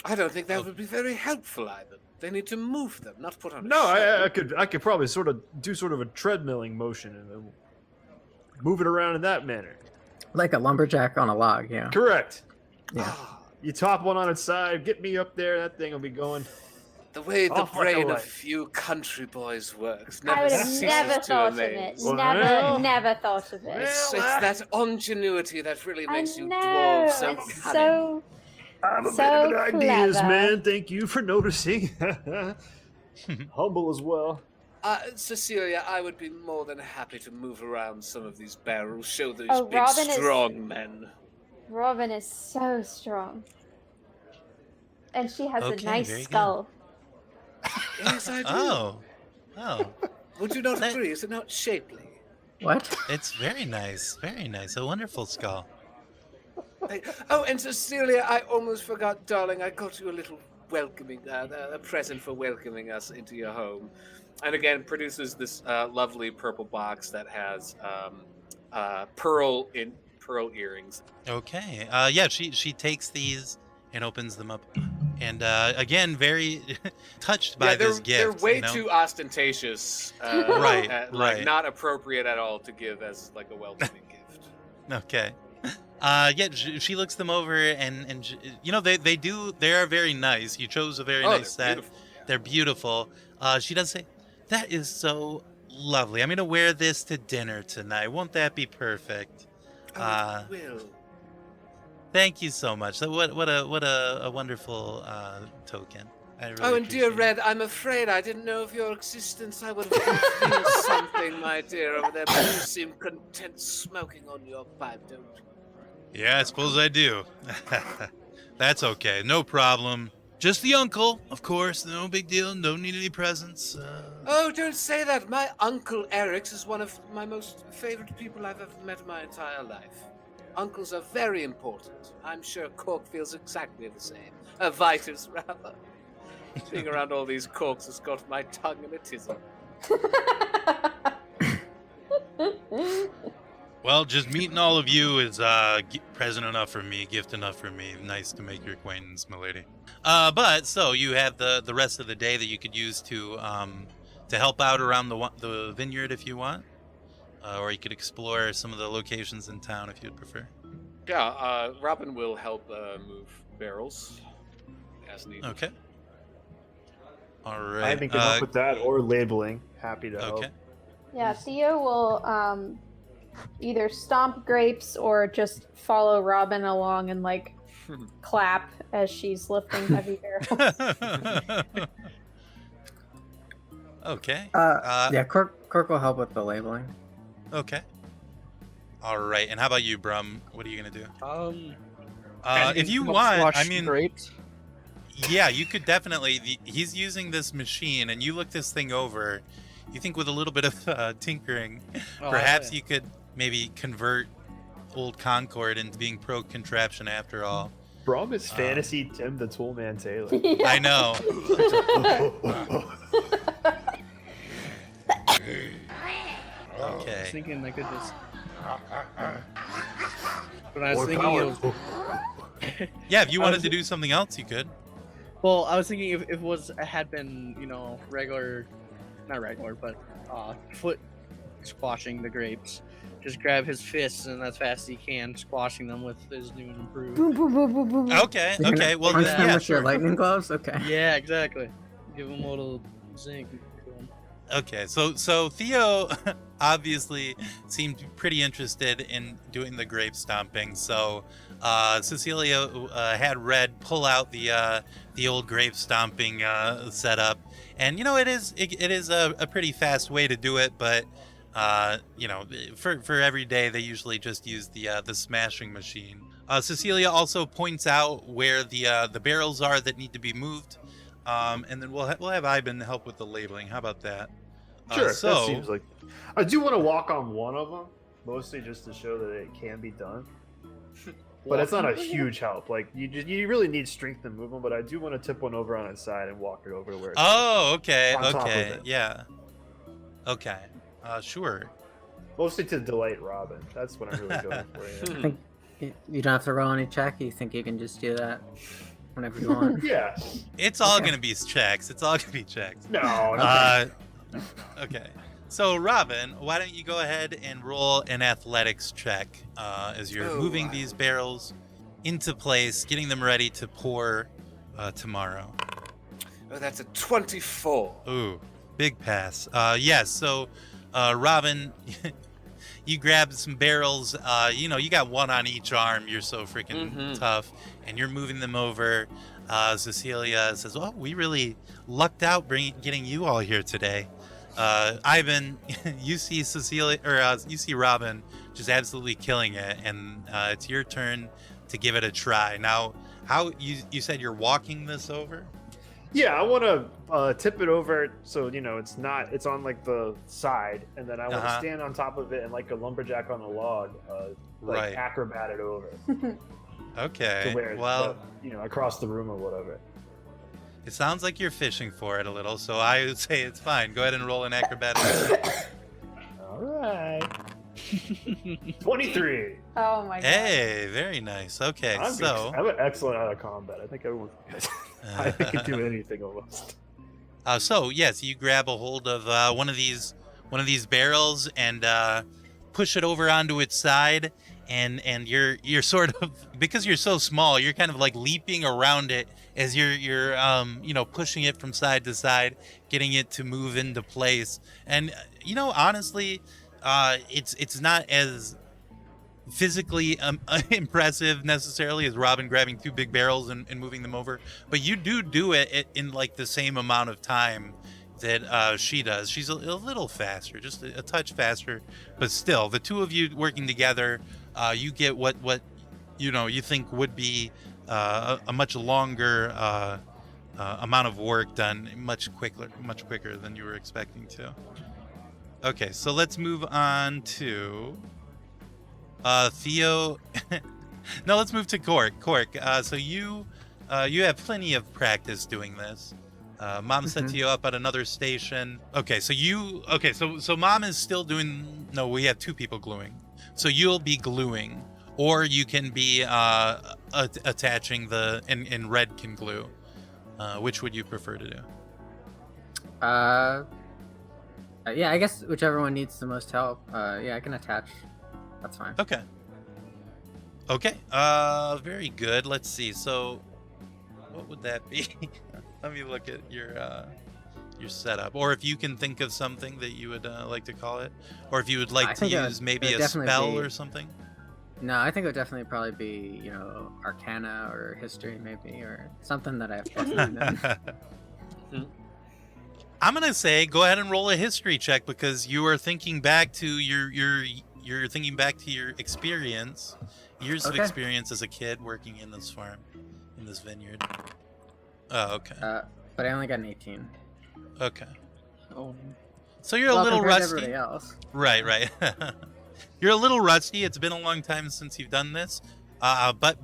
I don't think that would be very helpful either. They need to move them, not put on. No, I could probably sort of do a treadmilling motion and move it around in that manner. Like a lumberjack on a log, yeah. Correct. Yeah. You top one on its side, get me up there, that thing will be going. The way the brain of few country boys works never I would have ceases never to thought of amaze. it. Never thought of it. It's that ingenuity that really makes you know, dwarves so it's cunning. I'm a So bit of an ideas clever. man. Thank you for noticing. Humble as well. Cecilia, I would be more than happy to move around some of these barrels, show these Oh, big, Robin is- strong men. Robin is so strong. And she has a Okay, nice very good. skull. Yes, I do. Oh, Would you not agree? Is it not shapely? What? it's very nice, a wonderful skull. Oh, and Cecilia, I almost forgot, darling. I got you a little welcoming, a present for welcoming us into your home. And again, produces this lovely purple box that has pearl earrings. Okay, yeah, she takes these and opens them up, and again, very touched by this gift. They're way you know? too ostentatious, Right. like not appropriate at all to give as like a welcoming gift. Okay. Yeah, she looks them over, and they are very nice. You chose a very nice set. Beautiful. They're beautiful. She does say, "That is so lovely. I'm gonna wear this to dinner tonight. Won't that be perfect?" It will. Thank you so much. What a wonderful token. I really And dear appreciate it. Red, I'm afraid I didn't know of your existence. I would have feel something, my dear, over there, but you seem content smoking on your pipe, don't you? Yeah, I suppose I do. That's okay. No problem. Just the uncle, of course. No big deal. Don't need any presents. Oh, don't say that. My Uncle Eric's is one of my most favorite people I've ever met in my entire life. Uncles are very important. I'm sure Cork feels exactly the same. Vitis, rather. Being around all these corks has got my tongue in a tizzy. Well, just meeting all of you is present enough for me, gift enough for me. Nice to make your acquaintance, milady. But so you have the rest of the day that you could use to help out around the vineyard if you want, or you could explore some of the locations in town if you'd prefer. Yeah, Robin will help move barrels as needed. Okay. All right. I think up with that or labeling. Happy to help. Okay. Yeah, Theo will either stomp grapes or just follow Robin along and like clap as she's lifting heavy barrels. Okay. Yeah, Cork will help with the labeling. Okay. All right. And how about you, Brum? What are you gonna do? If you want, I mean, grapes. yeah, you could definitely. He's using this machine, and you look this thing over. You think with a little bit of tinkering, perhaps you could maybe convert old Concord into being pro contraption after all. Brum is fantasy Tim the Toolman Taylor. Yeah. I know. I was Okay. thinking I could just. But I was thinking it was. Yeah, if you wanted to do something else, you could. Well, I was thinking if it had been, regular, not regular, but foot squashing the grapes. Just grab his fists and as fast as he can, squashing them with his new and improved. Boom, boom, boom, boom, boom. Okay. Okay. Well, Punch them yeah, with your sure. lightning gloves. Okay. Yeah, exactly. Give him a little zinc. To him. Okay, so Theo obviously seemed pretty interested in doing the grape stomping. So Cecilia had Red pull out the old grape stomping setup, and it is a pretty fast way to do it. But for every day they usually just use the smashing machine. Cecilia also points out where the barrels are that need to be moved. And then we'll have Ivan help with the labeling. How about that? Sure, So that seems like. I do want to walk on one of them, mostly just to show that it can be done. But it's not a huge help. Like you really need strength to move them. But I do want to tip one over on its side and walk it over to where. It's okay, on top of okay, it. yeah, okay, sure. Mostly to delight Robin. That's what I'm really going for. I think you don't have to roll any check. You think you can just do that whenever you want? Yeah. It's all Okay. gonna be checks. It's all gonna be checks. No. Okay. So Robin, why don't you go ahead and roll an athletics check as you're moving these barrels into place, getting them ready to pour tomorrow. Oh, that's a 24. Ooh, big pass. Yes. So, Robin, you grab some barrels. You got one on each arm. You're so freaking tough, and you're moving them over. Cecilia says, "Oh, we really lucked out getting you all here today." Ivan, you see Cecilia, or you see Robin just absolutely killing it, and it's your turn to give it a try. Now, how you said you're walking this over? Yeah, I want to tip it over so it's on like the side, and then I want to stand on top of it and like a lumberjack on a log, Right. acrobat it over Okay. to where Well, across the room or whatever. it sounds like you're fishing for it a little, so I would say it's fine. Go ahead and roll an acrobatics. All right. 23. Oh my god. Hey, very nice. Okay, I'm an excellent out of combat. I think everyone I can do anything almost. So yes, you grab a hold of one of these barrels and push it over onto its side, and you're sort of, because you're so small, you're kind of like leaping around it as you're pushing it from side to side, getting it to move into place. And honestly, it's not as physically impressive necessarily as Robin grabbing two big barrels and moving them over, but you do it in like the same amount of time that she does. She's a little faster, just a touch faster, but still, the two of you working together, you get what you think would be a much longer amount of work done much quicker than you were expecting to. Okay, so let's move on to Theo. No, let's move to Cork. So you have plenty of practice doing this. Mom set you up at another station. Okay, so Mom is still doing. No, we have two people gluing. So you'll be gluing, or you can be attaching and Red can glue. Which would you prefer to do? Yeah, I guess whichever one needs the most help. Yeah, I can attach. That's fine. Okay. Very good. Let's see. So, what would that be? Let me look at your setup, or if you can think of something that you would like to call it, or if you would like to use maybe a spell or something. No, I think it would definitely probably be, Arcana or History maybe, or something that I've definitely done. I'm gonna say go ahead and roll a history check because you are thinking back to you're thinking back to your experience, years of Okay. experience as a kid working in this farm, in this vineyard. Oh, okay. But I only got an 18. Okay. Oh, So you're a little compared to rusty. everybody else. Right. You're a little rusty. It's been a long time since you've done this. But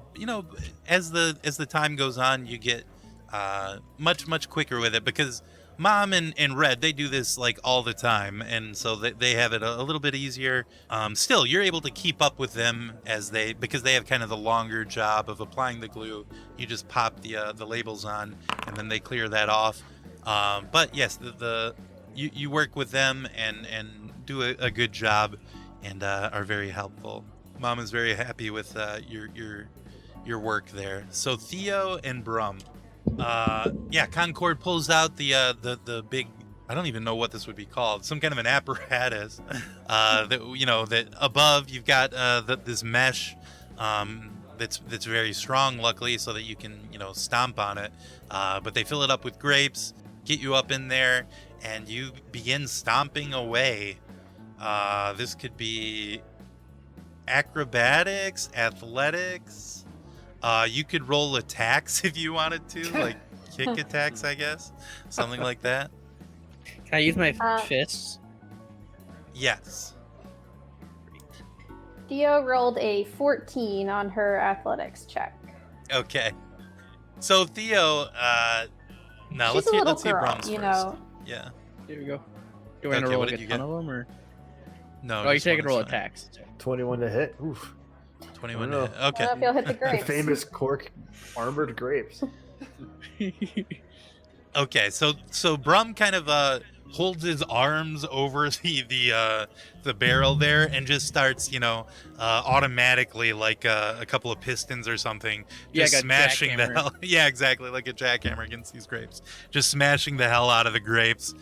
as the time goes on, you get much quicker with it because Mom and Red, they do this like all the time, and so they have it a little bit easier. Still, you're able to keep up with them because they have kind of the longer job of applying the glue. You just pop the labels on, and then they clear that off. But yes, you work with them and do a good job, and are very helpful. Mom is very happy with your work there. So Theo and Brum. Concord pulls out the big, I don't even know what this would be called, some kind of an apparatus that above you've got this mesh that's very strong, luckily, so that you can stomp on it, but they fill it up with grapes, get you up in there, and you begin stomping away. This could be acrobatics, athletics. You could roll attacks if you wanted to, like kick attacks, I guess. Something like that. can I use my fists? Yes. Theo rolled a 14 on her athletics check. Okay. So Theo, now She's let's a little see girl, Brum's you first. know. Yeah. Here we go. Do I Okay, roll what like did a you ton get? of them, or? No. Oh, you just say I one can roll is fine. attacks. 21 to hit. Oof. 21 I don't to hit. I don't know if Okay. you'll hit the grapes. Famous cork armored grapes. Okay. So Brum kind of holds his arms over the barrel there and just starts automatically like a couple of pistons or something Yeah, just like a smashing the jackhammer. hell. Yeah, exactly, like a jackhammer against these grapes. Just smashing the hell out of the grapes.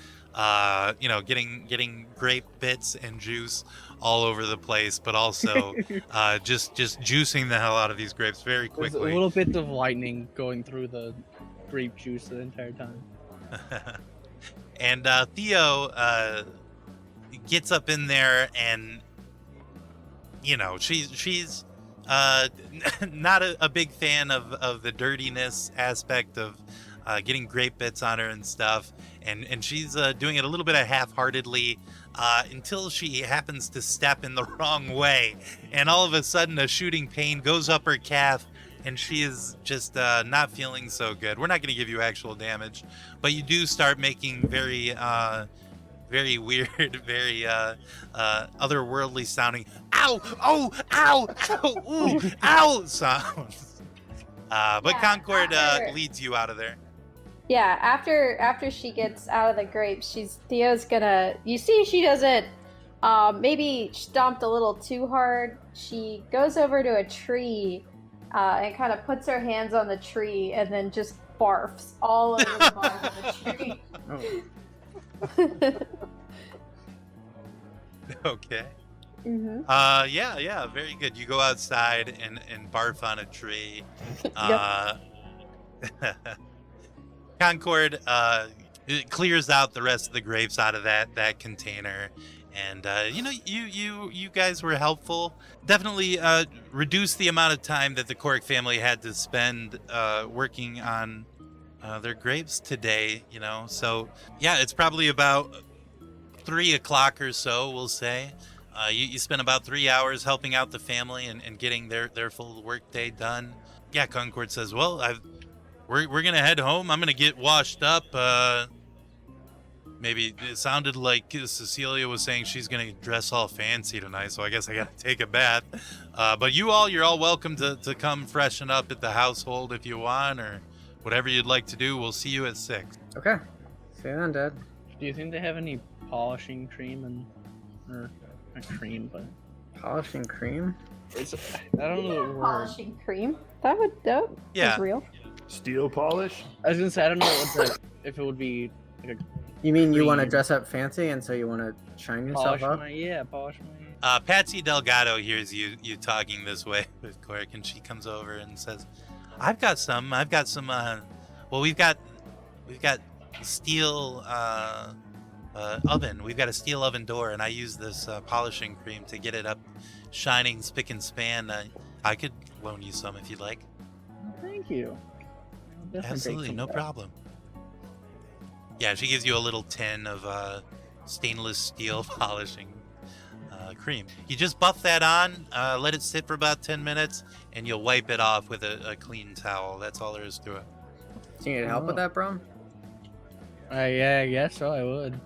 Getting grape bits and juice all over the place, but also just juicing the hell out of these grapes very There's quickly. little bits of lightning going through the grape juice the entire time. And Theo gets up in there, and she's not a big fan of the dirtiness aspect of getting grape bits on her and stuff, and she's doing it a little bit of half-heartedly until she happens to step in the wrong way, and all of a sudden a shooting pain goes up her calf, and she is just not feeling so good. We're not going to give you actual damage, but you do start making very weird, very otherworldly sounding "ow, oh, ow, ow, ooh, ow" sounds. But Yeah, Concord after- leads you out of there. Yeah, after she gets out of the grapes, Theo's gonna. You see, she doesn't. Maybe stomped a little too hard. She goes over to a tree, and kind of puts her hands on the tree, and then just barfs all over the bottom of the tree. Okay. Mm-hmm. Yeah, very good. You go outside and barf on a tree. Concord it clears out the rest of the grapes out of that container, and you guys were helpful. Definitely reduced the amount of time that the Cork family had to spend working on their grapes today. So yeah, it's probably about 3 o'clock or so, we'll say. You spent about 3 hours helping out the family and getting their full workday done. Yeah, Concord says, well, we're gonna head home. I'm gonna get washed up. Maybe it sounded like Cecilia was saying she's gonna dress all fancy tonight, so I guess I gotta take a bath. But you're all welcome to come freshen up at the household if you want, or whatever you'd like to do. We'll see you at 6. Okay. See you then, Dad. Do you think they have any polishing cream or not cream, but Polishing cream? I don't know the word. Polishing cream. That Yeah. is real. Steel polish? I was gonna say I don't know if it would be like a You mean you want to Cream. dress up fancy and so you want to shine yourself polish up? my Patsy Delgado hears you talking this way with Cork, and she comes over and says, I've got some, well, we've got steel oven. We've got a steel oven door, and I use this polishing cream to get it up shining spick and span. I could loan you some if you'd like. Thank you. I'll definitely take Absolutely, some no of that. problem. Yeah, she gives you a little tin of stainless steel polishing cream. You just buff that on, let it sit for about 10 minutes, and you'll wipe it off with a clean towel. That's all there is to it. Do you need help with that, Brom? Yeah, I guess so. I would.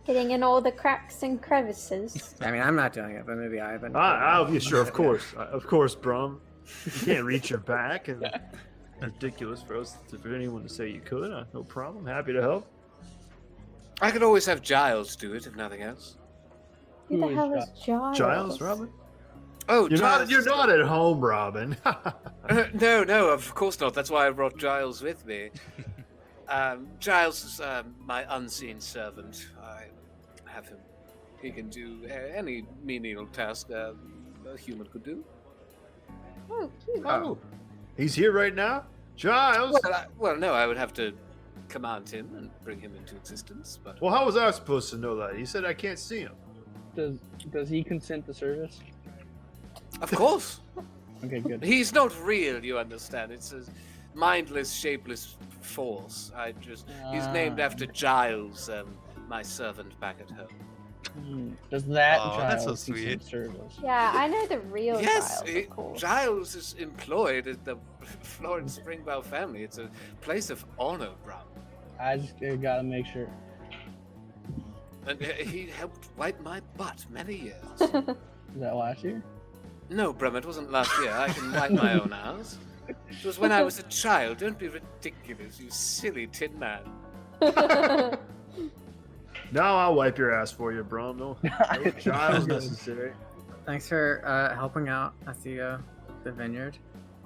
Getting in all the cracks and crevices. I mean, I'm not doing it, but maybe Ivan. I'll be sure, of course, Brum. You can't reach your back, and ridiculous for anyone to say you could. No problem. Happy to help. I could always have Giles do it, if nothing else. Who the hell is Giles? Giles, Robin. Oh, You're Giles. not at home, Robin. No, of course not. That's why I brought Giles with me. Giles is my unseen servant. I have him. He can do any menial task a human could do. Oh, cute. Oh, he's here right now, Giles. Well, no, I would have to command him and bring him into existence. But Well, how was I supposed to know that? He said I can't see him. Does he consent to service? of course, Okay, good. he's not real. You understand? It's a mindless, shapeless force. He's named after Giles, my servant back at home. Does that Oh, child that's so consent sweet. service? Yeah, I know the real Yes, Giles, of course. Giles is employed at the Florence Springbow family. It's a place of honor, bro. I just gotta make sure. And he helped wipe my butt many years. Is that last year? No, Brum, it wasn't last year. I can wipe my own ass. It was when I was a child. Don't be ridiculous, you silly tin man. Now I'll wipe your ass for you, Brum. No Giles necessary. Thanks for helping out at the vineyard,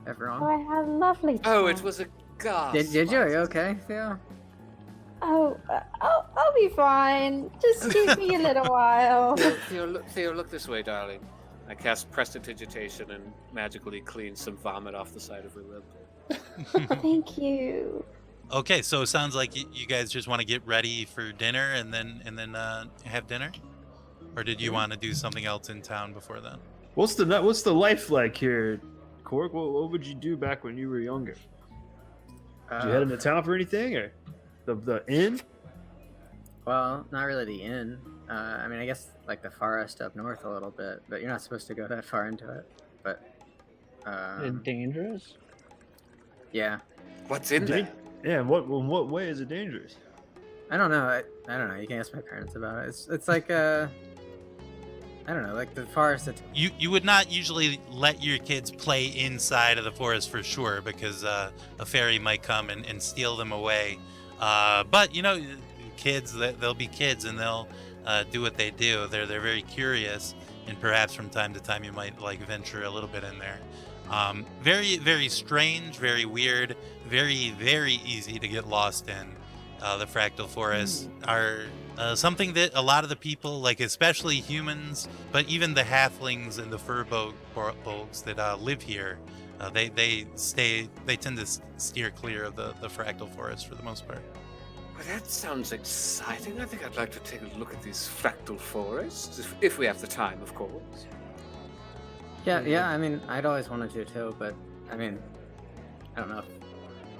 everyone. Oh, I had a lovely time. Oh, it was a gas. Did you? Are you okay, Theo? Oh, I'll be fine. Just give me a little while. Theo, look this way, darling. I cast Prestidigitation and magically clean some vomit off the side of her lip. Thank you. Okay, so it sounds like you guys just want to get ready for dinner and then have dinner, or did you want to do something else in town before then? What's the life like here, Cork? What would you do back when you were younger? Did you head into town for anything, or the inn? Well, not really the inn. I mean, I guess like the forest up north a little bit, but you're not supposed to go that far into it. But Is it dangerous? yeah, What's in there? Yeah, in what way is it dangerous? I don't know. I don't know. You can ask my parents about it. It's like I don't know, like the forest. That's... You would not usually let your kids play inside of the forest for sure, because a fairy might come and steal them away. But you know, kids, they'll be kids and they'll do what they do. They're very curious, and perhaps from time to time you might like venture a little bit in there. Very, very strange, very weird, very, very easy to get lost in. The fractal forests are something that a lot of the people, like especially humans, but even the halflings and the furbolgs that live here, they tend to steer clear of the fractal forest for the most part. Well, that sounds exciting. I think I'd like to take a look at these fractal forests, if we have the time, of course. Yeah. I mean, I'd always wanted to too, but I mean, I don't know.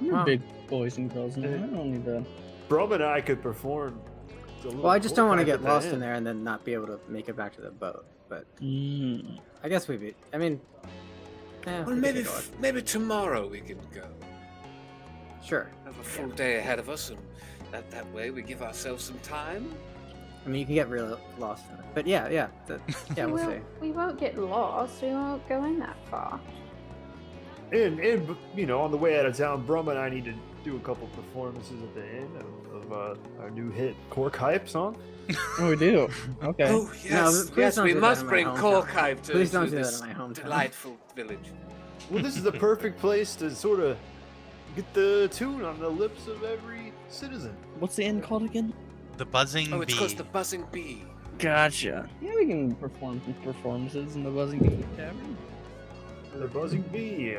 You're Well- big boys and girls now. I don't need that. Brum and I could perform. Well, I just don't want to get lost in there and then not be able to make it back to the boat. But I guess we'd be. I mean, Well, we could maybe take a look. maybe tomorrow we can go. Sure. Have a full day ahead of us, and that way we give ourselves some time. I mean, you can get real lost in it. But yeah, we'll see. We won't get lost. We won't go in that far. And you know, on the way out of town, Brum and I need to do a couple performances at the end of our new hit Cork Hype song. Oh, we do. Okay. Oh yes, please don't we do that must in my bring hometown. Corkhive to, Please don't to do that this in my hometown. delightful village. Well, this is the perfect place to sort of get the tune on the lips of every citizen. What's the inn called again? The buzzing Oh, it's bee. called the Buzzing Bee. Gotcha. Yeah, we can perform some performances in the Buzzing Bee Tavern. The Buzzing Bee.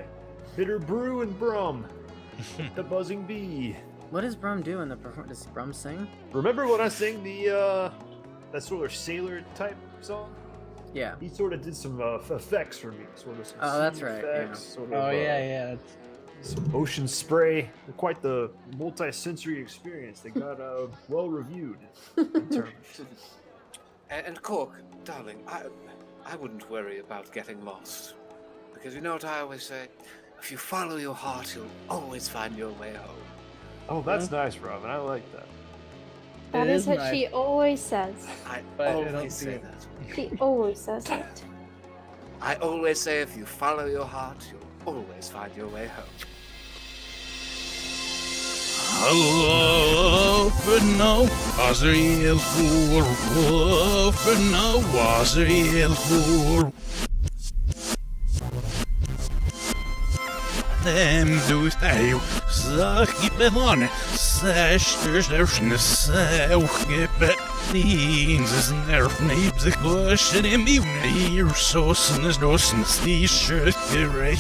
Bitter brew and Brum. The Buzzing Bee. What does Brum do in the performance? Does Brum sing? Remember when I sang the that sort of sailor type song? Yeah. He sort of did some effects for me, sort of. Some Oh, that's scene right, effects, yeah. Sort of, Oh yeah. some ocean spray. Quite the multi-sensory experience. They got well reviewed in terms. And Cork, darling, I wouldn't worry about getting lost. Because you know what I always say? If you follow your heart, you'll always find your way home. Oh, that's nice, Robin. I like that. That It is is what nice. she always says. I But I don't always see say it. that. She always says it. I always say if you follow your heart, you'll always find your way home. Hallo, for now was er helt for. For now was er helt for. Dem du steg, sakkippe vann, sæstørsnørsne, sæukippe, Dienses nervnebse, gløsjen I mivne, I ursåsene, snåsene, stisjøtterei.